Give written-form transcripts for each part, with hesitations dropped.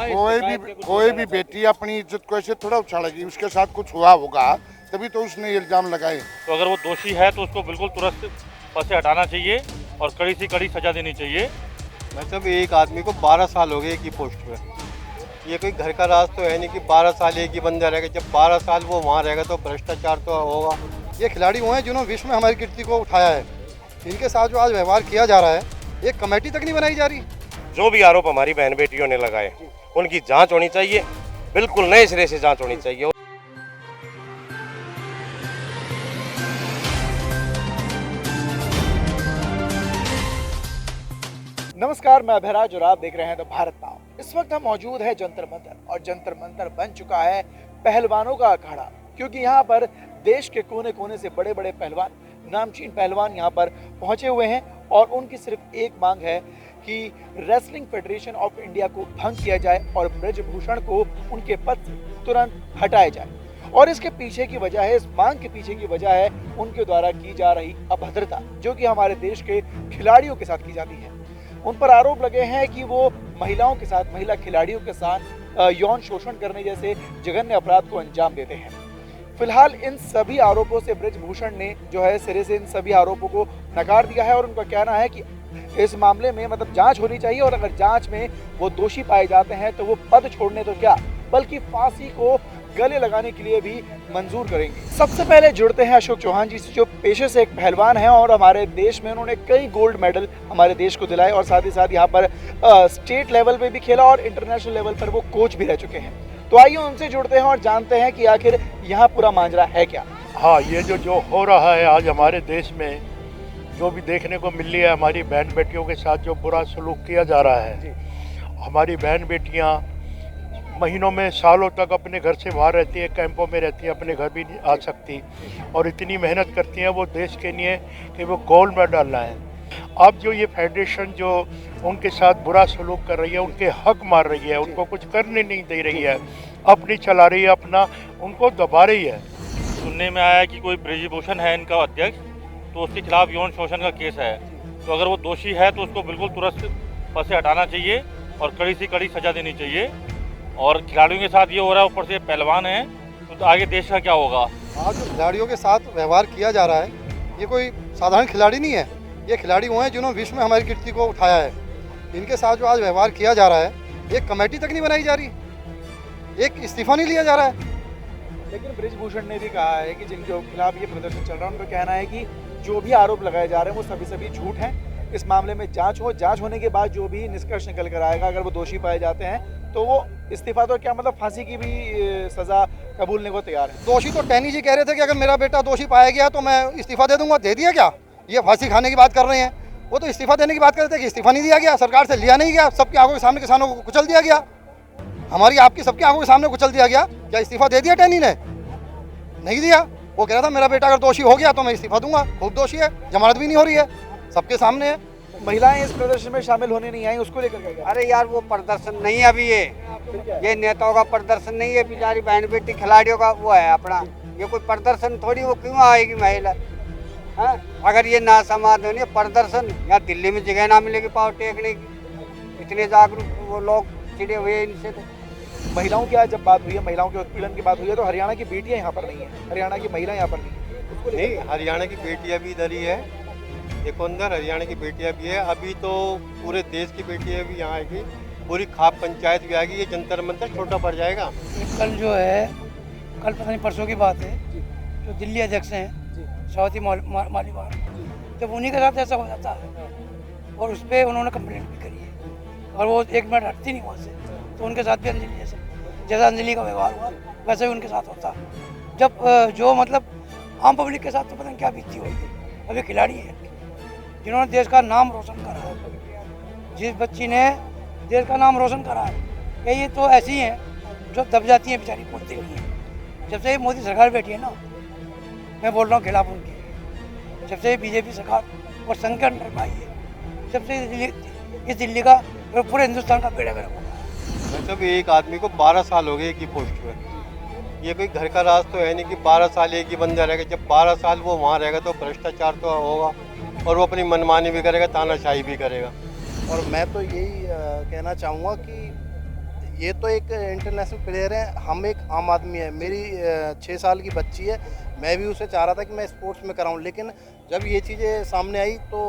कोई भी बेटी अपनी इज्जत को ऐसे थोड़ा उछालेगी, उसके साथ कुछ हुआ होगा तभी तो उसने इल्जाम लगाए। तो अगर वो दोषी है तो उसको बिल्कुल तुरंत पद से हटाना चाहिए और कड़ी से कड़ी सजा देनी चाहिए। मतलब एक आदमी को 12 साल हो गए एक ही पोस्ट पे, ये कोई घर का राज तो है नहीं कि 12 साल एक ही बंदा रहेगा। जब 12 साल वो वहाँ रहेगा तो भ्रष्टाचार तो होगा। ये खिलाड़ी वो हैं जिन्होंने विश्व में हमारी कीर्ति को उठाया है। इनके साथ जो आज व्यवहार किया जा रहा है, एक कमेटी तक नहीं बनाई जा रही। जो भी आरोप हमारी बहन बेटियों ने लगाए उनकी जांच होनी चाहिए, बिल्कुल नए सिरे से जांच होनी चाहिए। नमस्कार, मैं अभयराज और आप देख रहे हैं द भारत नाउ। इस वक्त हम मौजूद है जंतर मंतर, और जंतर मंतर बन चुका है पहलवानों का अखाड़ा, क्योंकि यहाँ पर देश के कोने कोने से बड़े बड़े पहलवान, नामचीन पहलवान यहाँ पर पहुँचे हुए हैं और उनकी सिर्फ एक मांग है कि रेसलिंग फेडरेशन ऑफ इंडिया को भंग किया जाए और ब्रजभूषण को उनके पद से तुरंत हटाया जाए। और इसके पीछे की वजह है, इस मांग के पीछे की वजह है उनके द्वारा की जा रही अभद्रता, जो कि हमारे देश के खिलाड़ियों के साथ की जाती है। उन पर आरोप लगे हैं कि वो महिलाओं के साथ, महिला खिलाड़ियों के साथ यौन शोषण करने जैसे जघन्य अपराध को अंजाम देते हैं। फिलहाल इन सभी आरोपों से ब्रजभूषण ने जो है सिरे से इन सभी आरोपों को नकार दिया है और उनका कहना है कि इस मामले में मतलब जांच होनी चाहिए और अगर जांच में वो दोषी पाए जाते हैं तो वो पद छोड़ने तो क्या बल्कि फांसी को गले लगाने के लिए भी मंजूर करेंगे। सबसे पहले जुड़ते हैं अशोक चौहान जी से, जो पेशे से एक पहलवान हैं और हमारे देश में उन्होंने कई गोल्ड मेडल हमारे देश को दिलाए और साथ ही साथ यहाँ पर स्टेट लेवल पे भी खेला और इंटरनेशनल लेवल पर वो कोच भी रह चुके हैं। तो आइए उनसे जुड़ते हैं और जानते हैं कि आखिर यहाँ पूरा मांजरा है क्या। हाँ, ये जो हो रहा है आज हमारे देश में, जो भी देखने को मिल रही है, हमारी बहन बेटियों के साथ जो बुरा सलूक किया जा रहा है। हमारी बहन बेटियाँ महीनों में, सालों तक अपने घर से बाहर रहती है, कैंपों में रहती है, अपने घर भी नहीं आ सकती और इतनी मेहनत करती हैं वो देश के लिए कि वो गोल्ड मेडल लाएं। अब जो ये फेडरेशन जो उनके साथ बुरा सलूक कर रही है, उनके हक मार रही है, उनको कुछ करने नहीं दे रही है, अपनी चला रही है, अपना उनको दबा रही है। सुनने में आया कि कोई ब्रजभूषण है इनका अध्यक्ष, तो उसके खिलाफ यौन शोषण का केस है। तो अगर वो दोषी है तो उसको बिल्कुल तुरंत पद से हटाना चाहिए और कड़ी से कड़ी सजा देनी चाहिए। और खिलाड़ियों के साथ ये हो रहा है, ऊपर से पहलवान है, तो आगे देश का क्या होगा। आज जो खिलाड़ियों के साथ व्यवहार किया जा रहा है, ये कोई साधारण खिलाड़ी नहीं है। ये खिलाड़ी वो हैं जिन्होंने विश्व में हमारी कीर्ति को उठाया है। इनके साथ जो आज व्यवहार किया जा रहा है, एक कमेटी तक नहीं बनाई जा रही, एक इस्तीफा नहीं लिया जा रहा है। लेकिन ब्रजभूषण ने भी कहा है कि जिनके खिलाफ ये प्रदर्शन चल रहा है, उनका कहना है कि जो भी आरोप लगाए जा रहे हैं वो सभी झूठ हैं। इस मामले में जांच हो, जांच होने के बाद जो भी निष्कर्ष निकल कर आएगा, अगर वो दोषी पाए जाते हैं तो वो इस्तीफा तो क्या मतलब फांसी की भी सजा कबूलने को तैयार है। दोषी तो टैनी जी कह रहे थे कि अगर मेरा बेटा दोषी पाया गया तो मैं इस्तीफा दे दूंगा। दे दिया क्या? ये फांसी खाने की बात कर रहे हैं। वो तो इस्तीफा देने की बात कर रहे थे कि इस्तीफा नहीं दिया गया, सरकार से लिया नहीं गया, सबकी आंखों के सामने किसानों को कुचल दिया गया, हमारी आपकी सबकी आंखों के सामने कुचल दिया गया। क्या इस्तीफा दे दिया टैनी ने? नहीं दिया। वो कह रहा था मेरा बेटा अगर दोषी हो गया तो मैं इस्तीफा दूंगा। खूब दोषी है, जमानत भी नहीं हो रही है, सबके सामने है। महिलाएं इस प्रदर्शन में शामिल होने नहीं आई, उसको लेकर के। अरे यार, वो प्रदर्शन नहीं है अभी, ये नेताओं का प्रदर्शन नहीं है, बेचारी बहन बेटी खिलाड़ियों का वो है अपना। ये कोई प्रदर्शन थोड़ी, वो क्यों आएगी महिला? हाँ, अगर ये ना समाज होनी प्रदर्शन, यहाँ दिल्ली में जगह ना मिलेगी पावर टेकने की। इतने जागरूक वो लोग चिड़े हुए इनसे। तो महिलाओं की आज जब बात हुई है, महिलाओं के उत्पीड़न की बात हुई है, तो हरियाणा की बेटियां यहाँ पर नहीं है, हरियाणा की महिला यहाँ पर नहीं है। नहीं, हरियाणा की बेटियाँ भी इधर ही है, एक अंदर हरियाणा की बेटियाँ भी है। अभी तो पूरे देश की बेटियाँ भी यहाँ आएगी, पूरी खाप पंचायत भी आएगी। ये जंतर मंतर छोटा पड़ जाएगा। कल जो है, कल पता नहीं परसों की बात है, जो दिल्ली अध्यक्ष हैं स्वाति मालीवाल, जब उन्हीं के साथ ऐसा हो जाता है और उस पर उन्होंने कंप्लेंट भी करी है और वो एक मिनट हटती नहीं वहाँ से, तो उनके साथ भी अंजलि जैसा अंजलि का व्यवहार हुआ वैसे ही उनके साथ होता। जब जो मतलब आम पब्लिक के साथ तो पता नहीं क्या बीतती होगी। अभी खिलाड़ी है जिन्होंने देश का नाम रोशन करा है, जिस बच्ची ने देश का नाम रोशन करा है, ये तो ऐसी हैं जो दब जाती हैं बेचारी, बोलती नहीं है। जब से मोदी सरकार बैठी है ना, मैं बोल रहा हूँ खिलाफ उनके, जब से बीजेपी सरकार और संघ के अंडर में आई है, जब से इस दिल्ली का और पूरे हिंदुस्तान का बेड़ा गर्क होगा। मतलब एक आदमी को 12 साल हो गए एक ही पोस्ट पे, ये कोई घर का राज तो है नहीं कि 12 साल एक ही बंदा रहेगा। जब 12 साल वो वहाँ रहेगा तो भ्रष्टाचार तो होगा और वो अपनी मनमानी भी करेगा, तानाशाही भी करेगा। और मैं तो यही कहना चाहूँगा कि ये तो एक इंटरनेशनल प्लेयर है, हम एक आम आदमी है। मेरी 6 साल की बच्ची है, मैं भी उसे चाह रहा था कि मैं स्पोर्ट्स में कराऊं, लेकिन जब ये चीज़ें सामने आई तो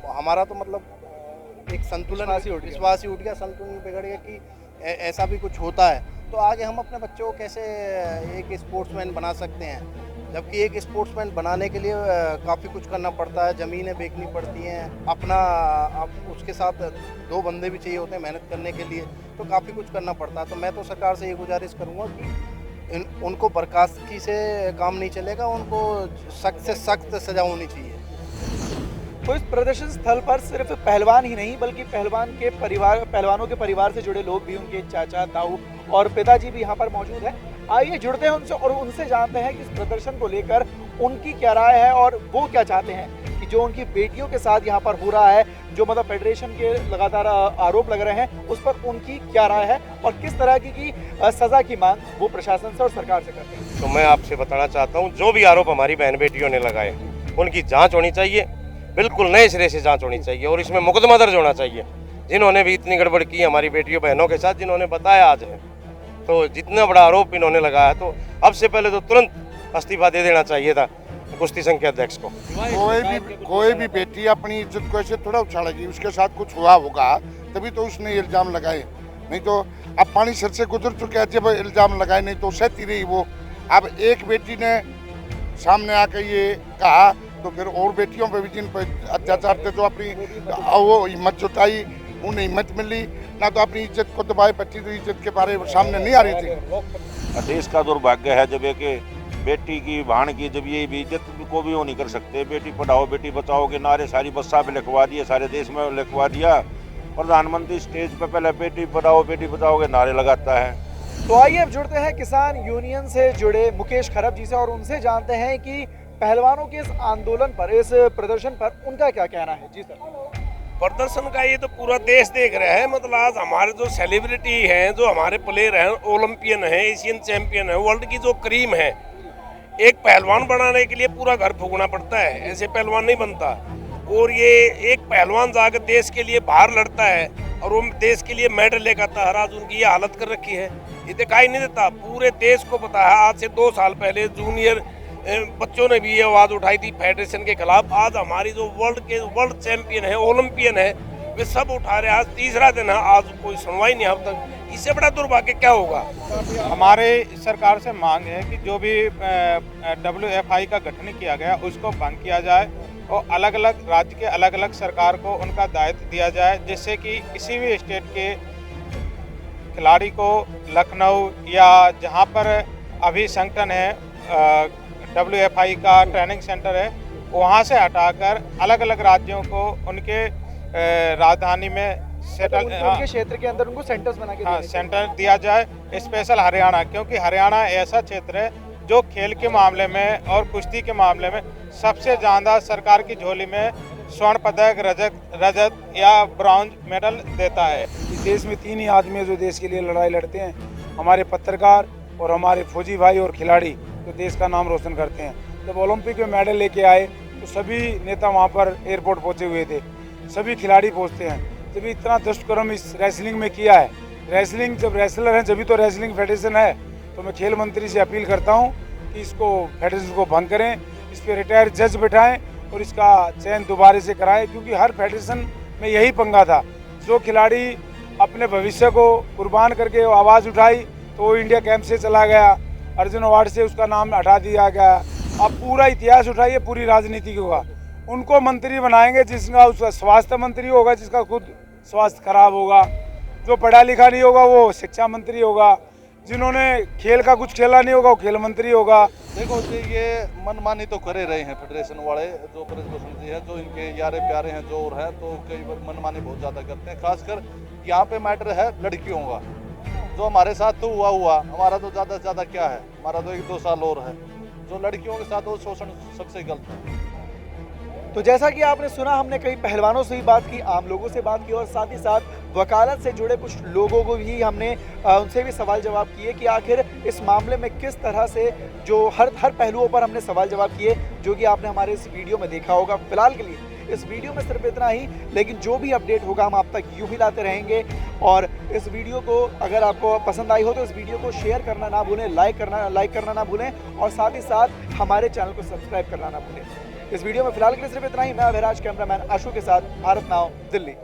हमारा तो मतलब एक संतुलन विश्वास ही उठ गया, संतुलन बिगड़ गया कि ऐसा भी कुछ होता है। तो आगे हम अपने बच्चों को कैसे एक स्पोर्ट्समैन बना सकते हैं, जबकि एक स्पोर्ट्समैन बनाने के लिए काफ़ी कुछ करना पड़ता है, ज़मीनें बेचनी पड़ती हैं, अपना उसके साथ 2 बंदे भी चाहिए होते हैं मेहनत करने के लिए, तो काफ़ी कुछ करना पड़ता है। तो मैं तो सरकार से ये गुजारिश करूँगा कि उनको बर्खास्तगी से काम नहीं चलेगा, उनको सख्त से सख्त सज़ा होनी चाहिए। तो इस प्रदर्शन स्थल पर सिर्फ पहलवान ही नहीं बल्कि पहलवानों के परिवार से जुड़े लोग भी, उनके चाचा, ताऊ और पिताजी भी यहाँ पर मौजूद हैं। आइए जुड़ते हैं उनसे और उनसे जानते हैं कि इस प्रदर्शन को लेकर उनकी क्या राय है और वो क्या चाहते हैं कि जो उनकी बेटियों के साथ यहाँ पर हो रहा है, जो मतलब फेडरेशन के लगातार आरोप लग रहे हैं, उस पर उनकी क्या राय है और किस तरह की सजा की मांग वो प्रशासन से और सरकार से करते हैं। तो मैं आपसे बताना चाहता हूँ, जो भी आरोप हमारी बहन बेटियों ने लगाए उनकी जाँच होनी चाहिए, बिल्कुल नए सिरे से जाँच होनी चाहिए और इसमें मुकदमा दर्ज होना चाहिए। जिन्होंने भी इतनी गड़बड़ की हमारी बेटियों बहनों के साथ, जिन्होंने बताया आज है, तो जितना बड़ा आरोप इन्होंने लगाया, तो अब से पहले तो तुरंत इस्तीफा दे देना चाहिए था कुश्ती संघ के अध्यक्ष को। कोई भी बेटी अपनी इज्जत को ऐसे थोड़ा उछालेगी, उसके साथ कुछ हुआ होगा तभी तो उसने इल्ज़ाम लगाए, नहीं तो अब पानी सर से गुजर चुके हैं जब इल्ज़ाम लगाए, नहीं तो सहती रही वो। अब एक बेटी ने सामने आकर ये कहा तो फिर और बेटियों पर भी जिन पर अत्याचार थे तो अपनी वो हिम्मत जुटाई, उन्हें हिम्मत मिली ना, तो अपनी इज्जत को दबाए बैठी, तो इज्जत के बारे में सामने नहीं आ रही थी। देश का दुर्भाग्य है जब एक बेटी की भाण की जब ये भी इज्जत को भी वो नहीं कर सकते। बेटी पढ़ाओ बेटी बचाओ के नारे सारी बस्सा में लिखवा दिए, सारे देश में लिखवा दिया। प्रधानमंत्री स्टेज पर पहले बेटी पढ़ाओ बेटी बचाओ के नारे लगाता है। तो आइए अब जुड़ते हैं किसान यूनियन से जुड़े मुकेश खरब जी से और उनसे जानते हैं कि पहलवानों के इस आंदोलन पर, इस प्रदर्शन पर उनका क्या कहना है। जी सर। प्रदर्शन का ये तो पूरा देश देख रहा है। मतलब आज हमारे जो सेलिब्रिटी हैं, जो हमारे प्लेयर हैं, ओलंपियन हैं, एशियन चैंपियन है, वर्ल्ड की जो क्रीम है, एक पहलवान बनाने के लिए पूरा घर फूकना पड़ता है, ऐसे पहलवान नहीं बनता। और ये एक पहलवान जाकर देश के लिए बाहर लड़ता है और वो देश के लिए मेडल लेकर आता है। आज उनकी ये हालत कर रखी है, ये दिखाई नहीं देता। पूरे देश को पता है, आज से 2 साल पहले जूनियर बच्चों ने भी ये आवाज़ उठाई थी फेडरेशन के खिलाफ। आज हमारी जो वर्ल्ड चैंपियन है, ओलंपियन है, वे सब उठा रहे हैं। आज तीसरा दिन है, आज कोई सुनवाई नहीं अब तक। इससे बड़ा दुर्भाग्य क्या होगा। हमारे सरकार से मांग है कि जो भी WFI का गठन किया गया उसको भंग किया जाए और अलग अलग राज्य के अलग अलग सरकार को उनका दायित्व दिया जाए, जिससे कि किसी भी स्टेट के खिलाड़ी को लखनऊ या जहां पर अभी संगठन है WFI का ट्रेनिंग सेंटर है, वहां से हटाकर अलग अलग राज्यों को उनके राजधानी में सेटल, उनके क्षेत्र के अंदर उनको सेंटर्स बना के सेंटर दिया जाए। स्पेशल हरियाणा, क्योंकि हरियाणा ऐसा क्षेत्र है जो खेल के मामले में और कुश्ती के मामले में सबसे ज़्यादा सरकार की झोली में स्वर्ण पदक, रजत या ब्रॉन्ज मेडल देता है। इस देश में 3 ही आदमी है जो देश के लिए लड़ाई लड़ते हैं, हमारे पत्रकार और हमारे फौजी भाई और खिलाड़ी जो देश का नाम रोशन करते हैं। जब ओलंपिक में मेडल लेके आए तो सभी नेता वहाँ पर एयरपोर्ट पहुँचे हुए थे, सभी खिलाड़ी पहुँचते हैं। जब इतना दुष्कर्म इस रेसलिंग में किया है, रेसलिंग जब रेसलर हैं जब तो रेसलिंग फेडरेशन है, तो मैं खेल मंत्री से अपील करता हूँ कि इसको फेडरेशन को भंग करें, इस पर रिटायर्ड जज बैठाएं और इसका चयन दोबारा से कराएं, क्योंकि हर फेडरेशन में यही पंगा था। जो खिलाड़ी अपने भविष्य को कुर्बान करके आवाज़ उठाई तो वो इंडिया कैंप से चला गया, अर्जुन अवार्ड से उसका नाम हटा दिया गया। अब पूरा इतिहास उठाइए, पूरी राजनीति होगा, उनको मंत्री बनाएंगे जिसका उसका स्वास्थ्य मंत्री होगा, जिसका खुद स्वास्थ्य खराब होगा, जो पढ़ा लिखा नहीं होगा वो शिक्षा मंत्री होगा, जिन्होंने खेल का कुछ खेला नहीं होगा वो खेल मंत्री होगा। देखो जी, ये मनमानी तो करे रहे हैं फेडरेशन वाले, जो प्रतिनिधि हैं, जो इनके यारे प्यारे हैं, जो और है, तो कई बार मनमानी बहुत ज़्यादा करते हैं। खासकर यहाँ पे मैटर है लड़कियों का, जो हमारे साथ तो हुआ, हमारा तो ज़्यादा से ज़्यादा क्या है, हमारा तो 1-2 साल और है। जो लड़कियों के साथ वो शोषण सबसे गलत है। तो जैसा कि आपने सुना, हमने कई पहलवानों से भी बात की, आम लोगों से बात की और साथ ही साथ वकालत से जुड़े कुछ लोगों को भी हमने उनसे भी सवाल जवाब किए कि आखिर इस मामले में किस तरह से जो हर पहलुओं पर हमने सवाल जवाब किए, जो कि आपने हमारे इस वीडियो में देखा होगा। फिलहाल के लिए इस वीडियो में सिर्फ इतना ही, लेकिन जो भी अपडेट होगा हम आप तक यूं ही लाते रहेंगे। और इस वीडियो को अगर आपको पसंद आई हो तो इस वीडियो को शेयर करना ना भूलें, लाइक करना ना भूलें, और साथ ही साथ हमारे चैनल को सब्सक्राइब करना ना भूलें। इस वीडियो में फिलहाल के लिए सिर्फ इतना ही। मैं अभिराज, कैमरामैन आशु के साथ, भारत नाउ, दिल्ली।